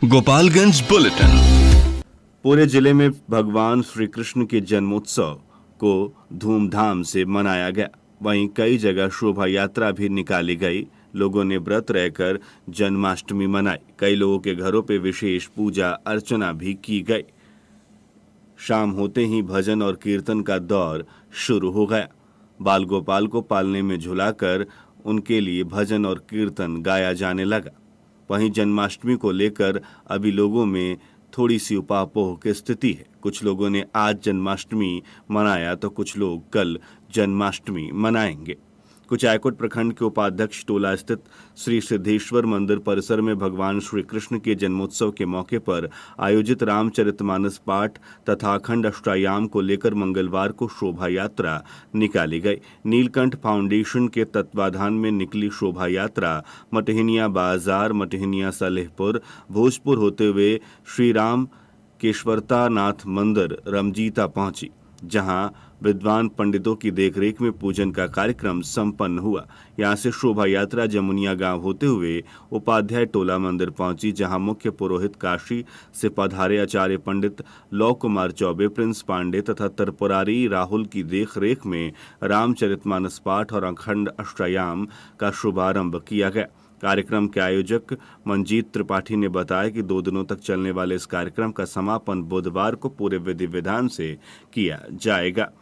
Gopalganj bulletin. पूरे जिले में भगवान श्री कृष्ण के जन्मोत्सव को धूमधाम से मनाया गया। वहीं कई जगह शोभा यात्रा भी निकाली गई। लोगों ने व्रत रहकर जन्माष्टमी मनाई। कई लोगों के घरों पे विशेष पूजा अर्चना भी की गई। शाम होते ही भजन और कीर्तन का दौर शुरू हो गया। बाल गोपाल को पालने में झुलाकर उनके लिए भजन और कीर्तन गाया जाने लगा। वहीं जन्माष्टमी को लेकर अभी लोगों में थोड़ी सी उपापोह की स्थिति है। कुछ लोगों ने आज जन्माष्टमी मनाया तो कुछ लोग कल जन्माष्टमी मनाएंगे। कुचायकोट प्रखंड के उपाध्यक्ष टोला स्थित श्री सिद्धेश्वर मंदिर परिसर में भगवान श्री कृष्ण के जन्मोत्सव के मौके पर आयोजित रामचरितमानस पाठ तथा अखंड अष्टयाम को लेकर मंगलवार को शोभा यात्रा निकाली गई। नीलकंठ फाउंडेशन के तत्वाधान में निकली शोभा यात्रा मटहिनिया बाजार, मटहिनिया सलेहपुर, भोजपुर होते हुए श्री राम केशवरता नाथ मंदिर रमजीता पहुंची, जहां विद्वान पंडितों की देखरेख में पूजन का कार्यक्रम संपन्न हुआ। यहां से शोभा यात्रा जमुनिया गांव होते हुए उपाध्याय टोला मंदिर पहुंची, जहां मुख्य पुरोहित काशी से पधारे आचार्य पंडित लौ कुमार चौबे, प्रिंस पांडे तथा तरपुरारी राहुल की देखरेख में रामचरितमानस पाठ और अखंड अष्टयाम का शुभारंभ किया गया। कार्यक्रम के आयोजक मंजीत त्रिपाठी ने बताया कि 2 दिनों तक चलने वाले इस कार्यक्रम का समापन बुधवार को पूरे विधि विधान से किया जाएगा।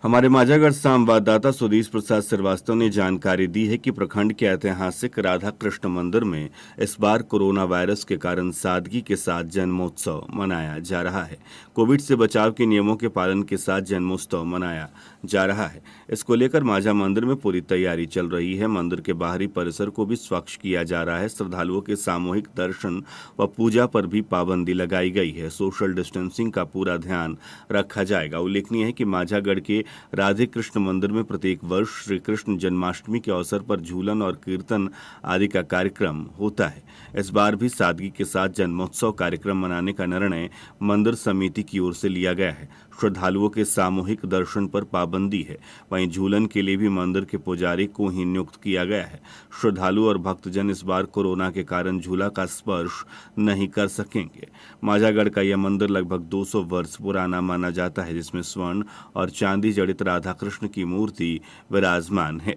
हमारे माझागढ़ संवाददाता सुधीश प्रसाद श्रीवास्तव ने जानकारी दी है कि प्रखंड के ऐतिहासिक राधा कृष्ण मंदिर में इस बार कोरोना वायरस के कारण सादगी के साथ जन्मोत्सव मनाया जा रहा है। कोविड से बचाव के नियमों के पालन के साथ जन्मोत्सव मनाया जा रहा है। इसको लेकर माझा मंदिर में पूरी तैयारी चल रही है। मंदिर के बाहरी परिसर को भी स्वच्छ किया जा रहा है। श्रद्धालुओं के सामूहिक दर्शन व पूजा पर भी पाबंदी लगाई गई है। सोशल डिस्टेंसिंग का पूरा ध्यान रखा जाएगा। उल्लेखनीय है कि माझागढ़ के राधे कृष्ण मंदिर में प्रत्येक वर्ष श्री कृष्ण जन्माष्टमी के अवसर पर झूलन और कीर्तन आदि का कार्यक्रम होता है। इस बार भी सादगी के साथ जन्मोत्सव कार्यक्रम मनाने का निर्णय मंदिर समिति की ओर से लिया गया है। श्रद्धालुओं के सामूहिक दर्शन पर पाबंदी है। वहीं झूलन के लिए भी मंदिर के पुजारी को ही नियुक्त किया गया है। श्रद्धालु और भक्तजन इस बार कोरोना के कारण झूला का स्पर्श नहीं कर सकेंगे। माझागढ़ का यह मंदिर लगभग 200 वर्ष पुराना माना जाता है, जिसमें स्वर्ण और चांदी जड़ित राधा कृष्ण की मूर्ति विराजमान है।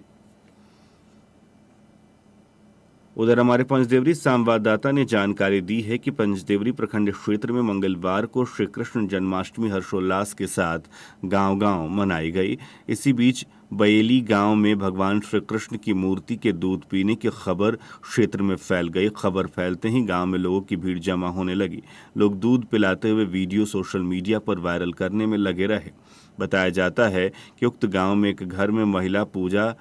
उधर हमारे पंचदेवरी संवाददाता ने जानकारी दी है कि पंचदेवरी प्रखंड क्षेत्र में मंगलवार को श्री कृष्ण जन्माष्टमी हर्षोल्लास के साथ गांव-गांव मनाई गई। इसी बीच बयेली गांव में भगवान श्री कृष्ण की मूर्ति के दूध पीने की खबर क्षेत्र में फैल गई। खबर फैलते ही गांव में लोगों की भीड़ जमा होने लगी। लोग दूध पिलाते हुए वीडियो सोशल मीडिया पर वायरल करने में लगे रहे। बताया जाता है कि उक्त गांव में एक घर में महिला पूजा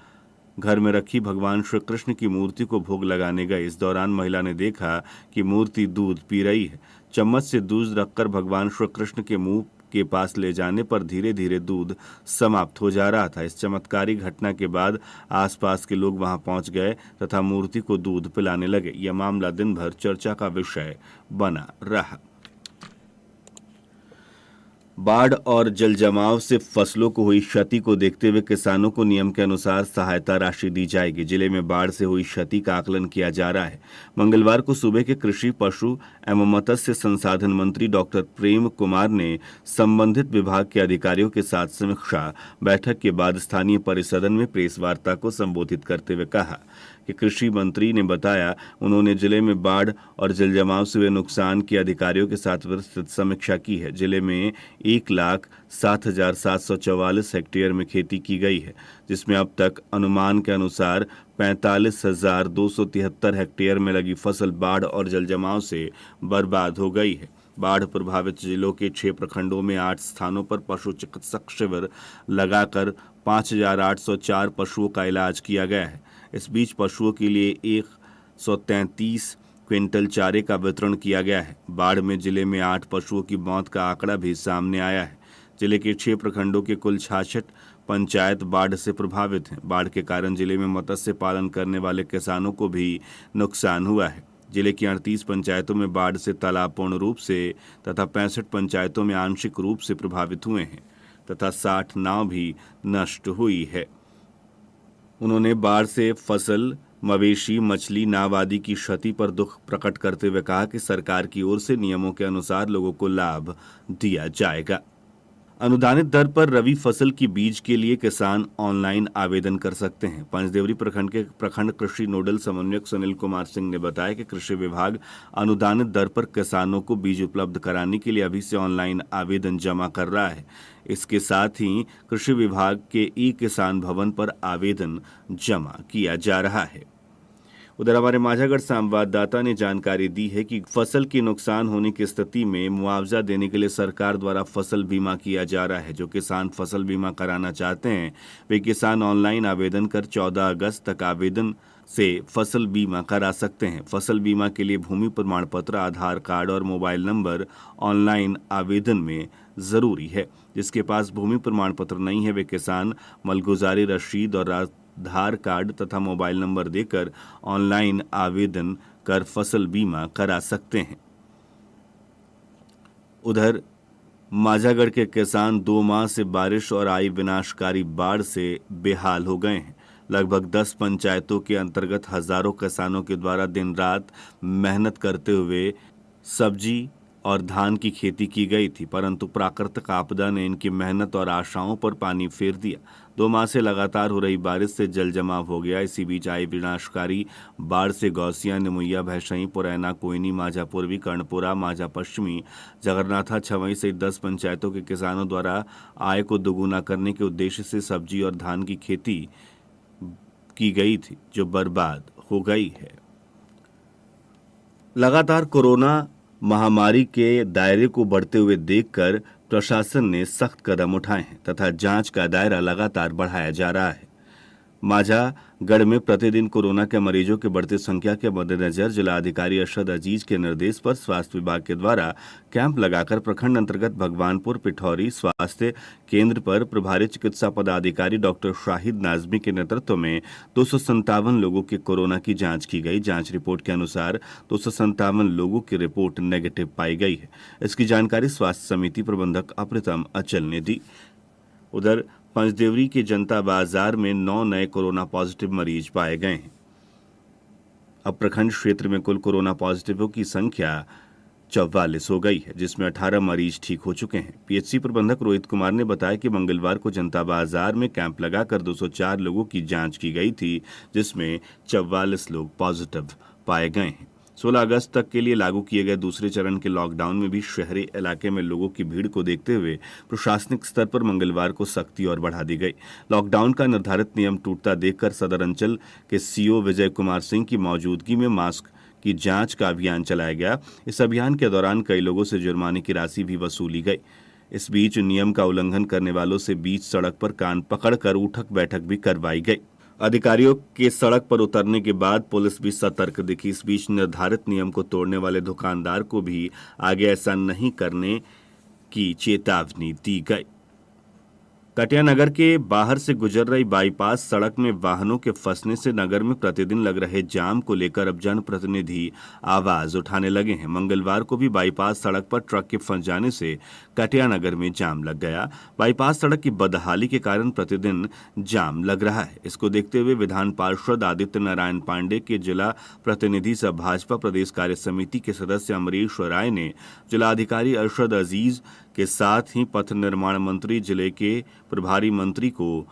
घर में रखी भगवान श्री कृष्ण की मूर्ति को भोग लगाने गए। इस दौरान महिला ने देखा कि मूर्ति दूध पी रही है। चम्मच से दूध रखकर भगवान श्री कृष्ण के मुंह के पास ले जाने पर धीरे धीरे दूध समाप्त हो जा रहा था। इस चमत्कारी घटना के बाद आसपास के लोग वहां पहुंच गए तथा मूर्ति को दूध पिलाने लगे। यह मामला दिन भर चर्चा का विषय बना रहा। बाढ़ और जल जमाव से फसलों को हुई क्षति को देखते हुए किसानों को नियम के अनुसार सहायता राशि दी जाएगी। जिले में बाढ़ से हुई क्षति का आकलन किया जा रहा है। मंगलवार को सूबे के कृषि, पशु एवं मत्स्य संसाधन मंत्री डॉक्टर प्रेम कुमार ने संबंधित विभाग के अधिकारियों के साथ समीक्षा बैठक के बाद स्थानीय परिसदन में प्रेस वार्ता को संबोधित करते हुए कहा कि कृषि मंत्री ने बताया उन्होंने जिले में बाढ़ और जल जमाव से हुए नुकसान की अधिकारियों के साथ विस्तृत समीक्षा की है। जिले में 1,07,744 हेक्टेयर में खेती की गई है, जिसमें अब तक अनुमान के अनुसार 45,273 हेक्टेयर में लगी फसल बाढ़ और जल जमाव से बर्बाद हो गई है। बाढ़ प्रभावित जिलों के 6 प्रखंडों में 8 स्थानों पर पशु चिकित्सक शिविर लगाकर 5,804 पशुओं का इलाज किया गया है। इस बीच पशुओं के लिए 133 क्विंटल चारे का वितरण किया गया है। बाढ़ में जिले में 8 पशुओं की मौत का आंकड़ा भी सामने आया है। जिले के 6 प्रखंडों के कुल 66 पंचायत बाढ़ से प्रभावित हैं। बाढ़ के कारण जिले में मत्स्य पालन करने वाले किसानों को भी नुकसान हुआ है। जिले की 38 पंचायतों में बाढ़ से तालाब पूर्ण रूप से तथा 65 पंचायतों में आंशिक रूप से प्रभावित हुए हैं तथा 60 नाव भी नष्ट हुई है। उन्होंने बाढ़ से फसल मवेशी, मछली, नाव आदि की क्षति पर दुख प्रकट करते हुए कहा कि सरकार की ओर से नियमों के अनुसार लोगों को लाभ दिया जाएगा। अनुदानित दर पर रबी फसल की बीज के लिए किसान ऑनलाइन आवेदन कर सकते हैं। पंचदेवरी प्रखंड के प्रखंड कृषि नोडल समन्वयक सुनील कुमार सिंह ने बताया कि कृषि विभाग अनुदानित दर पर किसानों को बीज उपलब्ध कराने के लिए अभी से ऑनलाइन आवेदन जमा कर रहा है। इसके साथ ही कृषि विभाग के ई किसान भवन पर आवेदन जमा किया जा रहा है। उधर हमारे माझागढ़ संवाददाता ने जानकारी दी है कि फसल के नुकसान होने की स्थिति में मुआवजा देने के लिए सरकार द्वारा फसल बीमा किया जा रहा है। जो किसान फसल बीमा कराना चाहते हैं वे किसान ऑनलाइन आवेदन कर 14 अगस्त तक आवेदन से फसल बीमा करा सकते हैं। फसल बीमा के लिए भूमि प्रमाण पत्र, आधार कार्ड और मोबाइल नंबर ऑनलाइन आवेदन में जरूरी है। जिसके पास भूमि प्रमाण पत्र नहीं है वे किसान मलगुजारी रसीद और आधार कार्ड तथा मोबाइल नंबर देकर ऑनलाइन आवेदन कर फसल बीमा करा सकते हैं। उधर माझागढ़ के किसान 2 माह से बारिश और आई विनाशकारी बाढ़ से बेहाल हो गए हैं। लगभग 10 पंचायतों के अंतर्गत हजारों किसानों के द्वारा दिन रात मेहनत करते हुए सब्जी और धान की खेती की गई थी, परंतु प्राकृतिक आपदा ने इनकी मेहनत और आशाओं पर पानी फेर दिया। 2 माह से लगातार हो रही बारिश से जल जमाव हो गया। इसी बीच आई विनाशकारी बाढ़ से गौसिया, निमुइया, भैंसई, पुरैना, कोयनी, माझा पूर्वी, कर्णपुरा, माझा पश्चिमी, जगन्नाथा, छवई सहित 10 पंचायतों के किसानों द्वारा आय को दोगुना करने के उद्देश्य से सब्जी और धान की खेती की गई थी, जो बर्बाद हो गई है। लगातार कोरोना महामारी के दायरे को बढ़ते हुए देखकर प्रशासन ने सख्त कदम उठाए हैं तथा जांच का दायरा लगातार बढ़ाया जा रहा है। माझागढ़ में प्रतिदिन कोरोना के मरीजों की बढ़ती संख्या के मद्देनजर जिलाधिकारी अरशद अजीज के निर्देश पर स्वास्थ्य विभाग के द्वारा कैंप लगाकर प्रखंड अंतर्गत भगवानपुर पिठौरी स्वास्थ्य केंद्र पर प्रभारी चिकित्सा पदाधिकारी डॉक्टर शाहिद नाजमी के नेतृत्व में 257 लोगों की कोरोना की जांच की गई। जांच रिपोर्ट के अनुसार 257 लोगों की रिपोर्ट नेगेटिव पाई गई है। इसकी जानकारी स्वास्थ्य समिति प्रबंधक अप्रितम अचल ने दी। उधर पंचदेवरी के जनता बाजार में 9 नए कोरोना पॉजिटिव मरीज पाए गए हैं। अब प्रखंड क्षेत्र में कुल कोरोना पॉजिटिवों की संख्या 44 हो गई है, जिसमें 18 मरीज ठीक हो चुके हैं। पीएचसी प्रबंधक रोहित कुमार ने बताया कि मंगलवार को जनता बाजार में कैंप लगाकर 204 लोगों की जांच की गई थी, जिसमें 44 लोग पॉजिटिव पाए गए हैं। 16 अगस्त तक के लिए लागू किए गए दूसरे चरण के लॉकडाउन में भी शहरी इलाके में लोगों की भीड़ को देखते हुए प्रशासनिक स्तर पर मंगलवार को सख्ती और बढ़ा दी गई। लॉकडाउन का निर्धारित नियम टूटता देखकर सदर अंचल के सीओ विजय कुमार सिंह की मौजूदगी में मास्क की जांच का अभियान चलाया गया। इस अभियान के दौरान कई लोगों से जुर्माने की राशि भी वसूली गई। इस बीच नियम का उल्लंघन करने वालों से बीच सड़क पर कान पकड़कर उठक बैठक भी करवाई गई। अधिकारियों के सड़क पर उतरने के बाद पुलिस भी सतर्क दिखी। इस बीच निर्धारित नियम को तोड़ने वाले दुकानदार को भी आगे ऐसा नहीं करने की चेतावनी दी गई। कटिया नगर के बाहर से गुजर रही बाईपास सड़क में वाहनों के फंसने से नगर में प्रतिदिन लग रहे जाम को लेकर अब जनप्रतिनिधि आवाज उठाने लगे हैं। मंगलवार को भी बाईपास सड़क पर ट्रक के फंस जाने से कटिया नगर में जाम लग गया। बाईपास सड़क की बदहाली के कारण प्रतिदिन जाम लग रहा है। इसको देखते हुए विधान पार्षद आदित्य नारायण पांडे के जिला प्रतिनिधि सह भाजपा प्रदेश कार्य समिति के सदस्य अमरीश राय ने जिलाधिकारी अरशद अजीज के साथ ही पथ निर्माण मंत्री जिले के प्रभारी मंत्री को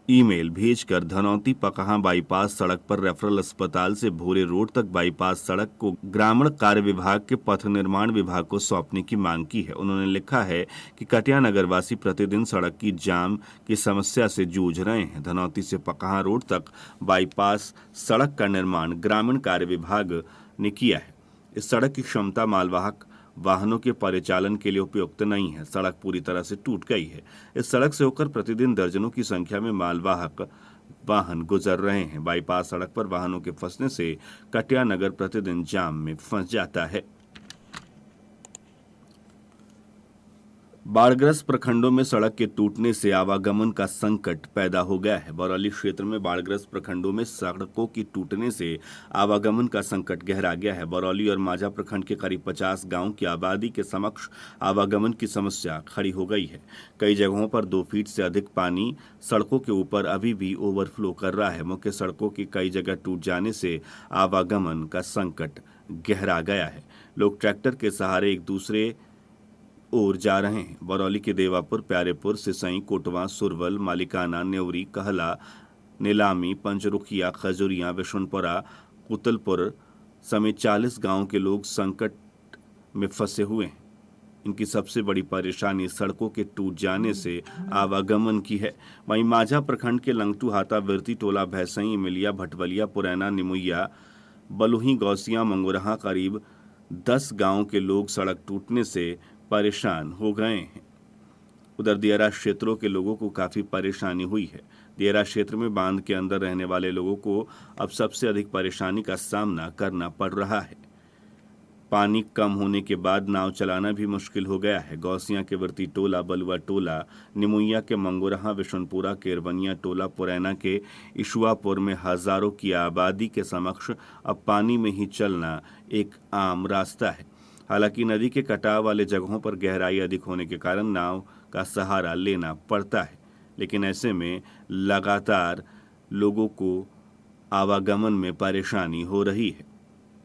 ईमेल भेजकर धनौती पकहा बाईपास सड़क पर रेफरल अस्पताल से भोरे रोड तक बाईपास सड़क को ग्रामीण कार्य विभाग के पथ निर्माण विभाग को सौंपने की मांग की है। उन्होंने लिखा है कि कटिया नगरवासी प्रतिदिन सड़क की जाम की समस्या से जूझ रहे हैं। धनौती से पकहा रोड तक बाईपास सड़क का निर्माण ग्रामीण कार्य विभाग ने किया है। इस सड़क की क्षमता मालवाहक वाहनों के परिचालन के लिए उपयुक्त नहीं है। सड़क पूरी तरह से टूट गई है। इस सड़क से होकर प्रतिदिन दर्जनों की संख्या में मालवाहक वाहन गुजर रहे हैं। बाईपास सड़क पर वाहनों के फंसने से कटिया नगर प्रतिदिन जाम में फंस जाता है। बाढ़ग्रस्त प्रखंडों में सड़क के टूटने से आवागमन का संकट पैदा हो गया है। बरौली क्षेत्र में बाढ़ग्रस्त प्रखंडों में सड़कों की टूटने से आवागमन का संकट गहरा गया है। बरौली और माझा प्रखंड के करीब 50 गांव की आबादी के समक्ष आवागमन की समस्या खड़ी हो गई है। कई जगहों पर 2 फीट से अधिक पानी सड़कों के ऊपर अभी भी ओवरफ्लो कर रहा है। मुख्य सड़कों की कई जगह टूट जाने से आवागमन का संकट गहरा गया है। लोग ट्रैक्टर के सहारे एक दूसरे ओर जा रहे हैं। बरौली के देवापुर, प्यारेपुर, सिसई, कोटवा, सुरवल, मालिकाना, नेवरी, कहला, नीलामी, पंचरुखिया, खजुरिया, विशुनपुरा, कुतलपुर समेत 40 गांवों के लोग संकट में फंसे हुए हैं। इनकी सबसे बड़ी परेशानी सड़कों के टूट जाने से आवागमन की है। वहीं माझा प्रखंड के लंगटू, हाता, विरती, टोला, भैंसई, इमिलिया, भटवलिया, पुरैना, निमुइया, बलुही, गौसिया, मंगुरहा करीब 10 गांवों के लोग सड़क टूटने से परेशान हो गए हैं। उधर दियारा क्षेत्रों के लोगों को काफी परेशानी हुई है। दियारा क्षेत्र में बांध के अंदर रहने वाले लोगों को अब सबसे अधिक परेशानी का सामना करना पड़ रहा है। पानी कम होने के बाद नाव चलाना भी मुश्किल हो गया है। गौसिया के वर्ती टोला, बलुआ टोला, निमुइया के मंगुरहा, विशुनपुरा के इरवनिया टोला, पुरैना के इशुआपुर में हजारों की आबादी के समक्ष अब पानी में ही चलना एक आम रास्ता है। हालांकि नदी के कटाव वाले जगहों पर गहराई अधिक होने के कारण नाव का सहारा लेना पड़ता है, लेकिन ऐसे में लगातार लोगों को आवागमन में परेशानी हो रही है।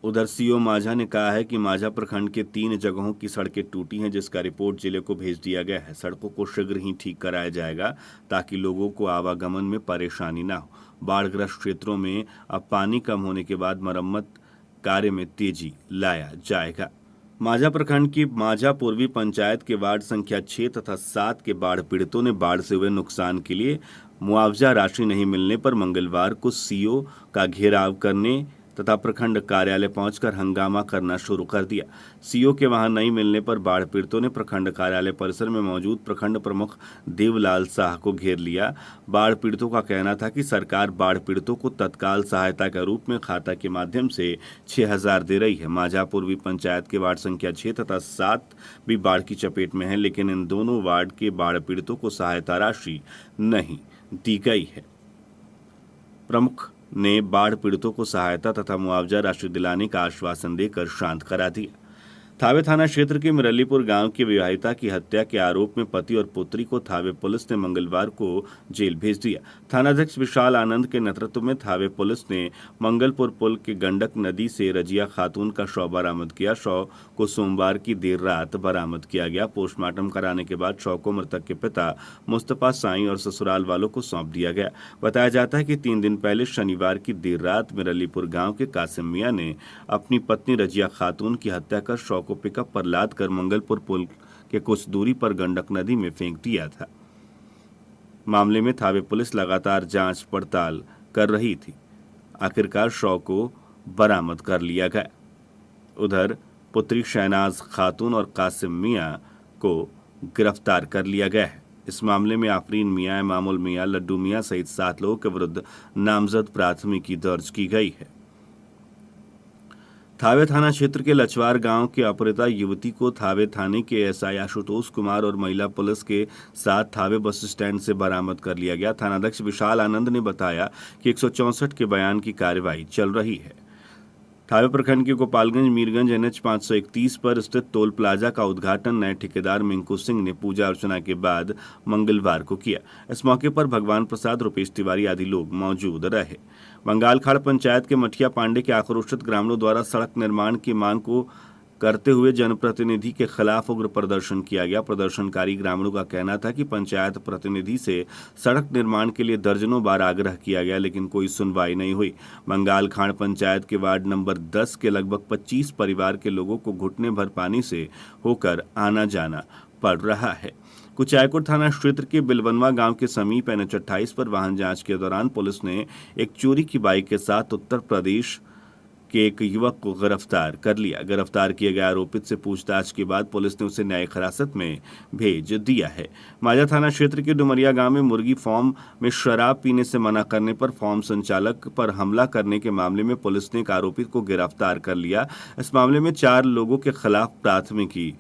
उधर सीओ माझा ने कहा है कि माझा प्रखंड के 3 जगहों की सड़कें टूटी हैं, जिसका रिपोर्ट जिले को भेज दिया गया है। सड़कों को शीघ्र ही ठीक कराया जाएगा ताकि लोगों को आवागमन में परेशानी ना हो। बाढ़ग्रस्त क्षेत्रों में अब पानी कम होने के बाद मरम्मत कार्य में तेजी लाया जाएगा। माझा प्रखंड की माझा पूर्वी पंचायत के वार्ड संख्या 6 तथा 7 के बाढ़ पीड़ितों ने बाढ़ से हुए नुकसान के लिए मुआवजा राशि नहीं मिलने पर मंगलवार को सीओ का घेराव करने तथा प्रखंड कार्यालय पहुंचकर हंगामा करना शुरू कर दिया। सीओ के वहां नहीं मिलने पर बाढ़ पीड़ितों ने प्रखंड कार्यालय परिसर में मौजूद प्रखंड प्रमुख देवलाल शाह को घेर लिया। बाढ़ पीड़ितों का कहना था कि सरकार बाढ़ पीड़ितों को तत्काल सहायता के रूप में खाता के माध्यम से 6,000 दे रही है। माझा पूर्वी पंचायत के वार्ड संख्या 6 तथा 7 भी बाढ़ की चपेट में है, लेकिन इन दोनों वार्ड के बाढ़ पीड़ितों को सहायता राशि नहीं दी गई है। प्रमुख ने बाढ़ पीड़ितों को सहायता तथा मुआवजा राशि दिलाने का आश्वासन देकर शांत करा दिया। थावे थाना क्षेत्र के मिरलीपुर गांव की विवाहिता की हत्या के आरोप में पति और पुत्री को थावे पुलिस ने मंगलवार को जेल भेज दिया। थानाध्यक्ष विशाल आनंद के नेतृत्व में थावे पुलिस ने मंगलपुर पुल के गंडक नदी से रजिया खातून का शव बरामद किया। शव को सोमवार की देर रात बरामद किया गया। पोस्टमार्टम कराने के बाद शव को मृतक के पिता मुस्तफा साईं और ससुराल वालों को सौंप दिया गया। बताया जाता है कि 3 दिन पहले शनिवार की देर रात मिरलीपुर गाँव के कासिम मियाँ ने अपनी पत्नी रजिया खातून की हत्या कर शव को पिकअप पर लाद कर मंगलपुर पुल के कुछ दूरी पर गंडक नदी में फेंक दिया था। मामले में थावे पुलिस लगातार जांच पड़ताल कर रही थी। आखिरकार शव को बरामद कर लिया गया। उधर पुत्री शहनाज खातून और कासिम मियां को गिरफ्तार कर लिया गया है। इस मामले में आफरीन मियां, मामूल मियां, लड्डू मियां सहित 7 लोगों के विरुद्ध नामजद प्राथमिकी दर्ज की गई है। थावे थाना क्षेत्र के लचवार गांव के अपहृता युवती को थावे थाने के एसआई आशुतोष कुमार और महिला पुलिस के साथ थावे बस स्टैंड से बरामद कर लिया गया। थानाध्यक्ष विशाल आनंद ने बताया कि 164 के बयान की कार्रवाई चल रही है। थावे प्रखंड के गोपालगंज मीरगंज NH 531 पर स्थित टोल प्लाजा का उद्घाटन नए ठेकेदार मिंकू सिंह ने पूजा अर्चना के बाद मंगलवार को किया। इस मौके पर भगवान प्रसाद, रुपेश तिवारी आदि लोग मौजूद रहे। बंगालखाड़ पंचायत के मठिया पांडे के आक्रोशित ग्रामीणों द्वारा सड़क निर्माण की मांग को करते हुए जनप्रतिनिधि के खिलाफ उग्र प्रदर्शन किया गया। प्रदर्शनकारी ग्रामीणों का कहना था कि पंचायत प्रतिनिधि से सड़क निर्माण के लिए दर्जनों बार आग्रह किया गया, लेकिन कोई सुनवाई नहीं हुई। बंगालखाड़ पंचायत के वार्ड नंबर 10 के लगभग 25 परिवार के लोगों को घुटने भर पानी से होकर आना जाना पड़ रहा है। कुचायकोट थाना क्षेत्र के बिलवनवा गांव के समीप NH 28 पर वाहन जांच के दौरान पुलिस ने एक चोरी की बाइक के साथ उत्तर प्रदेश के एक युवक को गिरफ्तार कर लिया। गिरफ्तार किए गए आरोपित से पूछताछ के बाद पुलिस ने उसे न्यायिक हिरासत में भेज दिया है। माझा थाना क्षेत्र के डुमरिया गांव में मुर्गी फार्म में शराब पीने से मना करने पर फार्म संचालक पर हमला करने के मामले में पुलिस ने एक आरोपित को गिरफ्तार कर लिया। इस मामले में 4 लोगों के खिलाफ प्राथमिकी